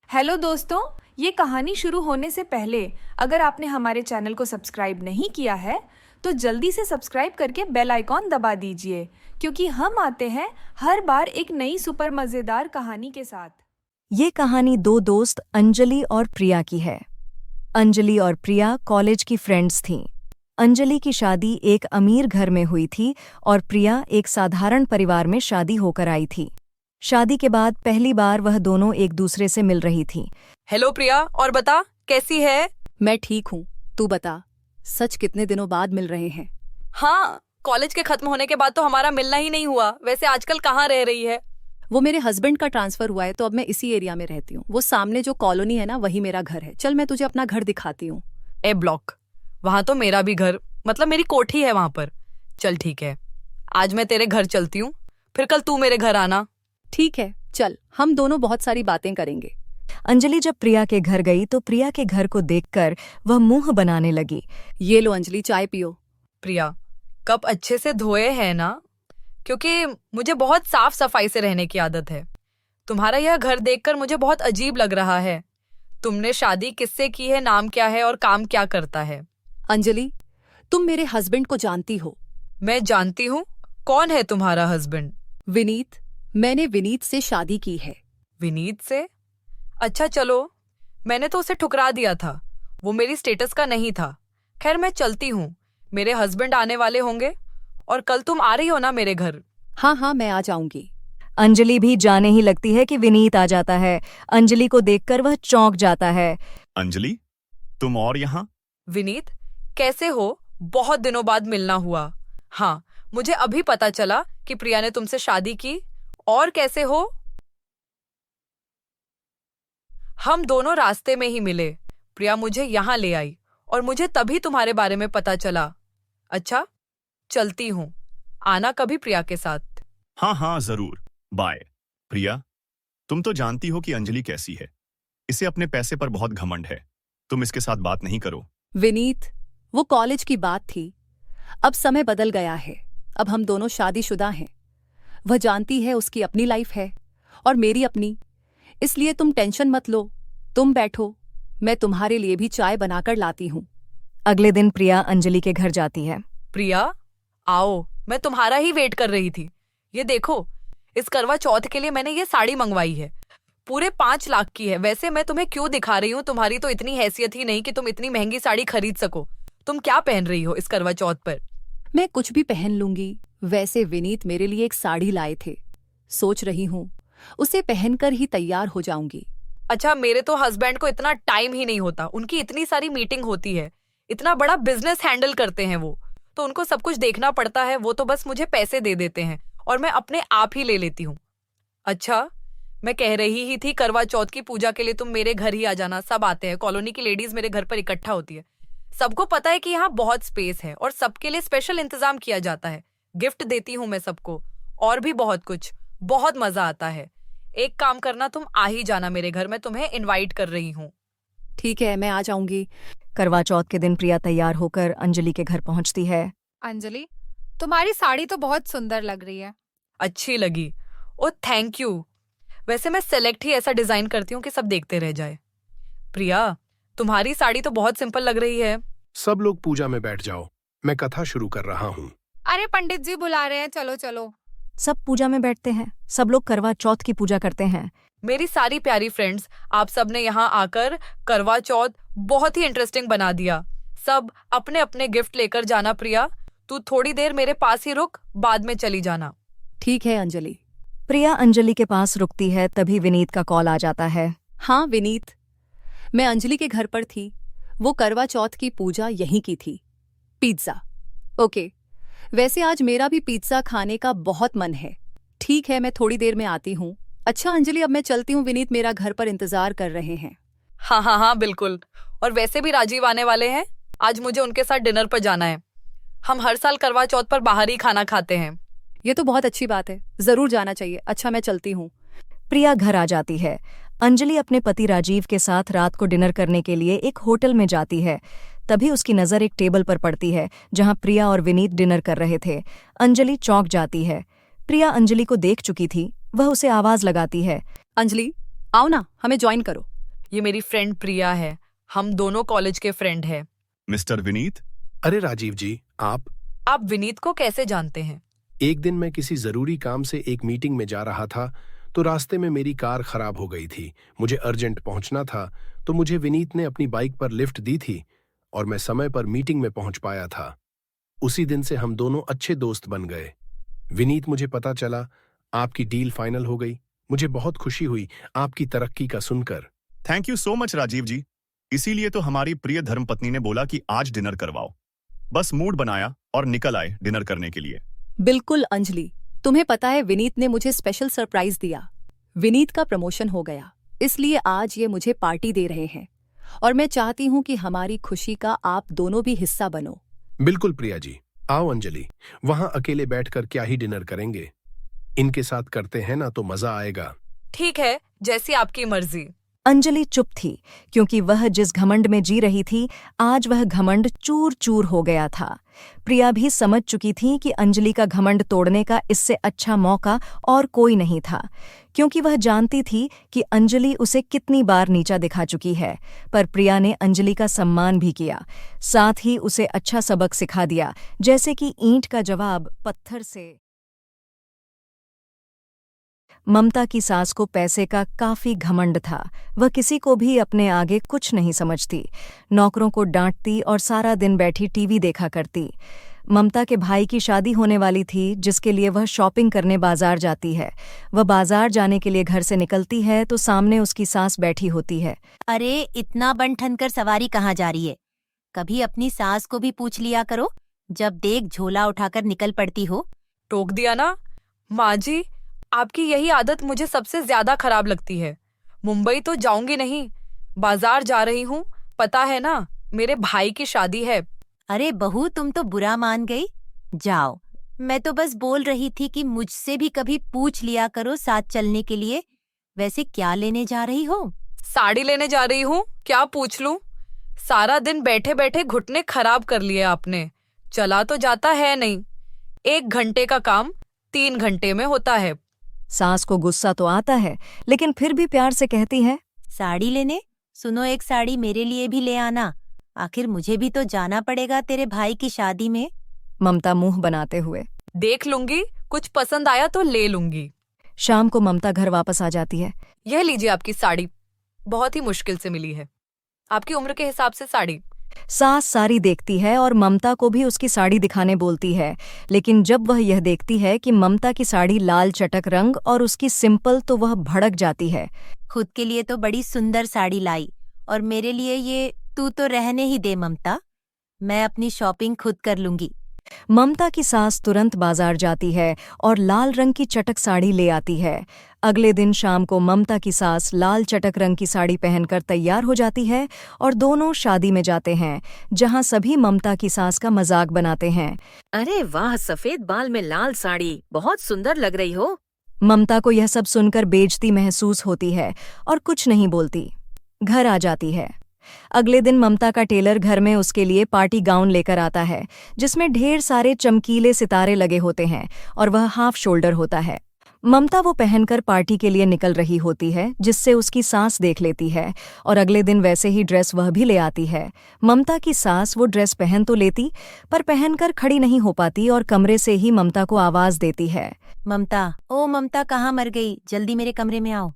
Hello दोस्तों, ये कहानी शुरू होने से पहले अगर आपने हमारे चैनल को सब्सक्राइब नहीं किया है तो जल्दी से सब्सक्राइब करके बेल आइकॉन दबा दीजिए, क्योंकि हम आते हैं हर बार एक नई सुपर मज़ेदार कहानी के साथ। ये कहानी दो दोस्त अंजलि और प्रिया की है। अंजलि और प्रिया कॉलेज की फ्रेंड्स थीं। अंजलि की शादी एक अमीर घर में हुई थी और प्रिया एक साधारण परिवार में शादी होकर आई थी। शादी के बाद पहली बार वह दोनों एक दूसरे से मिल रही थीं। हेलो प्रिया, और बता कैसी है? मैं ठीक हूँ, तू बता। सच कितने दिनों बाद मिल रहे हैं। हाँ, कॉलेज के खत्म होने के बाद तो हमारा मिलना ही नहीं हुआ। वैसे आजकल कहाँ रह रही है? वो मेरे हस्बैंड का ट्रांसफर हुआ है तो अब मैं इसी एरिया में रहती हूँ। वो सामने जो कॉलोनी है ना, वही मेरा घर है। चल मैं तुझे अपना घर दिखाती हूँ। ए ब्लॉक, वहां तो मेरा भी घर, मतलब मेरी कोठी है वहां पर। चल ठीक है, आज मैं तेरे घर चलती हूँ, फिर कल तू मेरे घर आना। ठीक है, चल हम दोनों बहुत सारी बातें करेंगे। अंजलि जब प्रिया के घर गई तो प्रिया के घर को देखकर वह मुंह बनाने लगी। ये लो अंजलि, चाय पियो। प्रिया, कप अच्छे से धोए हैं ना? क्योंकि मुझे बहुत साफ सफाई से रहने की आदत है। तुम्हारा यह घर देखकर मुझे बहुत अजीब लग रहा है। तुमने शादी किससे की है, नाम क्या है और काम क्या करता है? अंजलि, तुम मेरे हस्बैंड को जानती हो? मैं जानती हूँ। कौन है तुम्हारा हस्बैंड? विनीत। मैंने विनीत से शादी की है। विनीत से? अच्छा चलो, मैंने तो उसे ठुकरा दिया था। वो मेरी स्टेटस का नहीं था। खैर मैं चलती हूँ, मेरे हस्बैंड आने वाले होंगे। और कल तुम आ रही हो ना मेरे घर? हाँ, मैं आ जाऊंगी। अंजलि भी जाने ही लगती है कि विनीत आ जाता है। अंजलि को देखकर वह चौंक जाता है। अंजलि, तुम और यहाँ? विनीत, कैसे हो? बहुत दिनों बाद मिलना हुआ। हाँ, मुझे अभी पता चला कि प्रिया ने तुमसे शादी की। और कैसे हो? हम दोनों रास्ते में ही मिले। प्रिया मुझे यहाँ ले आई और मुझे तभी तुम्हारे बारे में पता चला। अच्छा, चलती हूँ, आना कभी प्रिया के साथ। हाँ जरूर, बाय। प्रिया, तुम तो जानती हो कि अंजलि कैसी है। इसे अपने पैसे पर बहुत घमंड है। तुम इसके साथ बात नहीं करो। विनीत, वो कॉलेज की बात थी। अब समय बदल गया है। अब हम दोनों शादीशुदा हैं। वह जानती है उसकी अपनी लाइफ है और मेरी अपनी। इसलिए तुम टेंशन मत लो। तुम बैठो, मैं तुम्हारे लिए भी चाय बनाकर लाती हूँ। अगले दिन प्रिया अंजलि के घर जाती है। प्रिया, आओ, मैं तुम्हारा ही वेट कर रही थी। ये देखो, इस करवा चौथ के लिए मैंने ये साड़ी मंगवाई है। पूरे 5 लाख की है। वैसे मैं तुम्हें क्यों दिखा रही हूँ? तुम्हारी तो इतनी हैसियत ही नहीं कि तुम इतनी महंगी साड़ी खरीद सको। तुम क्या पहन रही हो इस करवा चौथ पर? मैं कुछ भी पहन लूंगी। वैसे विनीत मेरे लिए एक साड़ी लाए थे। सोच रही हूँ उसे पहनकर ही तैयार हो जाऊंगी। अच्छा, मेरे तो हस्बैंड को इतना टाइम ही नहीं होता। उनकी इतनी सारी मीटिंग होती है, इतना बड़ा बिजनेस हैंडल करते हैं वो, तो उनको सब कुछ देखना पड़ता है। वो तो बस मुझे पैसे दे देते हैं और मैं अपने आप ही ले लेती हूँ। अच्छा, मैं कह रही ही थी करवा चौथ की पूजा के लिए तुम मेरे घर ही आ जाना। सब आते हैं, कॉलोनी की लेडीज मेरे घर पर इकट्ठा होती है। सबको पता है कि यहाँ बहुत स्पेस है और सबके लिए स्पेशल इंतजाम किया जाता है। गिफ्ट देती हूँ मैं सबको, और भी बहुत कुछ। बहुत मजा आता है। एक काम करना, तुम आ ही जाना मेरे घर। मैं तुम्हें इनवाइट कर रही हूँ। ठीक है, मैं आ जाऊंगी। करवा चौथ के दिन प्रिया तैयार होकर अंजलि के घर पहुंचती है। अंजलि, तुम्हारी साड़ी तो बहुत सुंदर लग रही है। अच्छी लगी? ओ थैंक यू। वैसे मैं सेलेक्ट ही ऐसा डिजाइन करती हूँ कि सब देखते रह जाए। प्रिया, तुम्हारी साड़ी तो बहुत सिंपल लग रही है। सब लोग पूजा में बैठ जाओ, मैं कथा शुरू कर रहा हूँ। अरे पंडित जी बुला रहे हैं, चलो चलो। सब पूजा में बैठते हैं। सब लोग करवा चौथ की पूजा करते हैं। मेरी सारी प्यारी फ्रेंड्स, आप सब ने यहाँ आकर करवा चौथ बहुत ही इंटरेस्टिंग बना दिया। सब अपने अपने गिफ्ट लेकर जाना। प्रिया, तू थोड़ी देर मेरे पास ही रुक, बाद में चली जाना। ठीक है अंजलि। प्रिया अंजलि के पास रुकती है, तभी विनीत का कॉल आ जाता है। हाँ विनीत, मैं अंजलि के घर पर थी। वो करवा चौथ की पूजा यहीं की थी। पिज्जा। ओके, वैसे आज मेरा भी पिज्जा खाने का बहुत मन है। ठीक है, मैं थोड़ी देर में आती हूँ। अच्छा अंजलि, अब मैं चलती हूँ। विनीत मेरा घर पर इंतजार कर रहे हैं। हाँ बिल्कुल। और वैसे भी राजीव आने वाले हैं। आज मुझे उनके साथ डिनर पर जाना है। हम हर साल करवा चौथ पर बाहर ही खाना खाते हैं। ये तो बहुत अच्छी बात है, जरूर जाना चाहिए। अच्छा, मैं चलती हूँ। प्रिया घर आ जाती है। अंजलि अपने पति राजीव के साथ रात को डिनर करने के लिए एक होटल में जाती है। तभी उसकी नज़र एक टेबल पर पड़ती है जहां प्रिया और विनीत डिनर कर रहे थे। अंजलि चौंक जाती है। प्रिया अंजलि को देख चुकी थी। वह उसे आवाज लगाती है। अंजलि, आओ ना, हमें ज्वाइन करो। ये मेरी फ्रेंड प्रिया है, हम दोनों कॉलेज के फ्रेंड हैं। मिस्टर विनीत, अरे राजीव जी, आप विनीत को कैसे जानते हैं? एक दिन मैं किसी जरूरी काम से एक मीटिंग में जा रहा था तो रास्ते में मेरी कार खराब हो गई थी। मुझे अर्जेंट पहुंचना था तो मुझे विनीत ने अपनी बाइक पर लिफ्ट दी थी और मैं समय पर मीटिंग में पहुंच पाया था। उसी दिन से हम दोनों अच्छे दोस्त बन गए। विनीत, मुझे पता चला आपकी डील फाइनल हो गई। मुझे बहुत खुशी हुई आपकी तरक्की का सुनकर। Thank you so much Rajeev ji. इसीलिए तो हमारी प्रिय धर्मपत्नी ने बोला कि आज डिनर करवाओ। बस मूड बनाया और निकल आए डिनर करने के लिए। बिल्कुल अंजलि, तुम्हें पता है विनीत ने मुझे स्पेशल सरप्राइज दिया। विनीत का प्रमोशन हो गया, इसलिए आज ये मुझे पार्टी दे रहे हैं और मैं चाहती हूँ कि हमारी खुशी का आप दोनों भी हिस्सा बनो। बिल्कुल प्रिया जी, आओ अंजलि, वहां अकेले बैठकर क्या ही डिनर करेंगे। इनके साथ करते हैं ना तो मजा आएगा। ठीक है, जैसी आपकी मर्जी। अंजलि चुप थी क्योंकि वह जिस घमंड में जी रही थी आज वह घमंड चूर चूर हो गया था। प्रिया भी समझ चुकी थी कि अंजलि का घमंड तोड़ने का इससे अच्छा मौका और कोई नहीं था, क्योंकि वह जानती थी कि अंजलि उसे कितनी बार नीचा दिखा चुकी है। पर प्रिया ने अंजलि का सम्मान भी किया, साथ ही उसे अच्छा सबक सिखा दिया, जैसे कि ईंट का जवाब पत्थर से। ममता की सास को पैसे का काफी घमंड था। वह किसी को भी अपने आगे कुछ नहीं समझती, नौकरों को डांटती और सारा दिन बैठी टीवी देखा करती। ममता के भाई की शादी होने वाली थी, जिसके लिए वह शॉपिंग करने बाजार जाती है। वह बाजार जाने के लिए घर से निकलती है तो सामने उसकी सास बैठी होती है। अरे इतना बन ठन कर सवारी कहाँ जा रही है? कभी अपनी सास को भी पूछ लिया करो, जब देख झोला उठाकर निकल पड़ती हो। टोक दिया ना माँ जी, आपकी यही आदत मुझे सबसे ज्यादा खराब लगती है। मुंबई तो जाऊंगी नहीं, बाजार जा रही हूँ, पता है ना, मेरे भाई की शादी है। अरे बहू, तुम तो बुरा मान गई। जाओ, मैं तो बस बोल रही थी कि मुझसे भी कभी पूछ लिया करो साथ चलने के लिए। वैसे क्या लेने जा रही हो? साड़ी लेने जा रही हूँ, क्या पूछ लूं? सारा दिन बैठे बैठे घुटने खराब कर लिए आपने। चला तो जाता है नहीं, 1 घंटे का काम 3 घंटे में होता है। सास को गुस्सा तो आता है, लेकिन फिर भी प्यार से कहती है, साड़ी लेने? सुनो, एक साड़ी मेरे लिए भी ले आना, आखिर मुझे भी तो जाना पड़ेगा तेरे भाई की शादी में। ममता मुंह बनाते हुए। देख लूंगी, कुछ पसंद आया तो ले लूंगी। शाम को ममता घर वापस आ जाती है। यह लीजिए आपकी साड़ी, बहुत ही मुश्किल से मिली है, आपकी उम्र के हिसाब से साड़ी। सास साड़ी देखती है और ममता को भी उसकी साड़ी दिखाने बोलती है, लेकिन जब वह यह देखती है कि ममता की साड़ी लाल चटक रंग और उसकी सिंपल, तो वह भड़क जाती है। खुद के लिए तो बड़ी सुंदर साड़ी लाई और मेरे लिए ये तू तो रहने ही दे ममता, मैं अपनी शॉपिंग खुद कर लूंगी। ममता की सास तुरंत बाजार जाती है और लाल रंग की चटक साड़ी ले आती है। अगले दिन शाम को ममता की सास लाल चटक रंग की साड़ी पहनकर तैयार हो जाती है और दोनों शादी में जाते हैं, जहां सभी ममता की सास का मजाक बनाते हैं। अरे वाह, सफेद बाल में लाल साड़ी, बहुत सुंदर लग रही हो। ममता को यह सब सुनकर बेइज्जती महसूस होती है और कुछ नहीं बोलती। घर आ जाती है। अगले दिन ममता का टेलर घर में उसके लिए पार्टी गाउन लेकर आता है, जिसमें ढेर सारे चमकीले सितारे लगे होते हैं और वह हाफ शोल्डर होता है। ममता वो पहनकर पार्टी के लिए निकल रही होती है, जिससे उसकी सास देख लेती है और अगले दिन वैसे ही ड्रेस वह भी ले आती है। ममता की सास वो ड्रेस पहन तो लेती, पर पहनकर खड़ी नहीं हो पाती और कमरे से ही ममता को आवाज देती है, ममता, ओ ममता, कहाँ मर गई? जल्दी मेरे कमरे में आओ।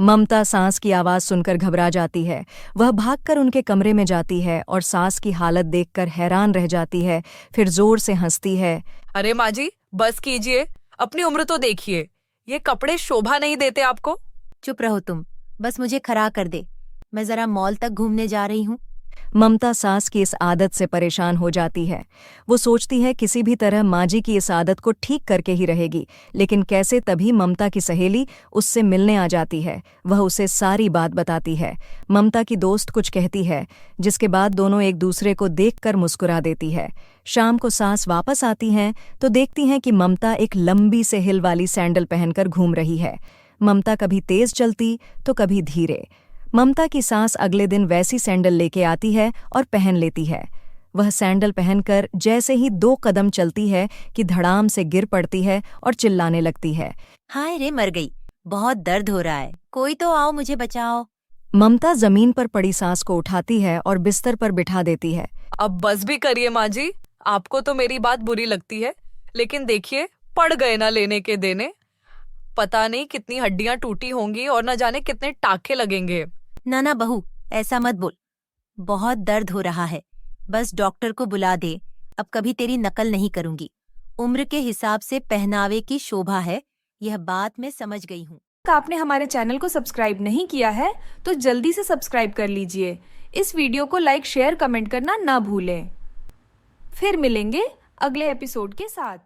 ममता सास की आवाज सुनकर घबरा जाती है। वह भागकर उनके कमरे में जाती है और सास की हालत देखकर हैरान रह जाती है। फिर जोर से हंसती है। अरे माँ जी, बस कीजिए, अपनी उम्र तो देखिए, ये कपड़े शोभा नहीं देते आपको। चुप रहो तुम, बस मुझे खड़ा कर दे, मैं जरा मॉल तक घूमने जा रही हूँ। ममता सास की इस आदत से परेशान हो जाती है। वो सोचती है किसी भी तरह माँ जी की इस आदत को ठीक करके ही रहेगी, लेकिन कैसे, तभी ममता की सहेली उससे मिलने आ जाती है। वह उसे सारी बात बताती है। ममता की दोस्त कुछ कहती है, जिसके बाद दोनों एक दूसरे को देखकर मुस्कुरा देती है। शाम को सास वापस आती हैं तो देखती हैं कि ममता एक लंबी से हिल वाली सैंडल पहनकर घूम रही है। ममता कभी तेज चलती तो कभी धीरे। ममता की सास अगले दिन वैसी सैंडल लेके आती है और पहन लेती है। वह सैंडल पहनकर जैसे ही 2 कदम चलती है कि धड़ाम से गिर पड़ती है और चिल्लाने लगती है, हाय रे, मर गई, बहुत दर्द हो रहा है, कोई तो आओ मुझे बचाओ। ममता जमीन पर पड़ी सांस को उठाती है और बिस्तर पर बिठा देती है। अब बस भी करिए माँ जी, आपको तो मेरी बात बुरी लगती है, लेकिन देखिए पड़ गए ना लेने के देने। पता नहीं कितनी हड्डियां टूटी होंगी और न जाने कितने टाके लगेंगे। ना बहू, ऐसा मत बोल। बहुत दर्द हो रहा है, बस डॉक्टर को बुला दे। अब कभी तेरी नकल नहीं करूंगी। उम्र के हिसाब से पहनावे की शोभा है, यह बात मैं समझ गई हूँ। आपने हमारे चैनल को सब्सक्राइब नहीं किया है तो जल्दी से सब्सक्राइब कर लीजिए। इस वीडियो को लाइक, शेयर, कमेंट करना ना भूलें। फिर मिलेंगे अगले एपिसोड के साथ।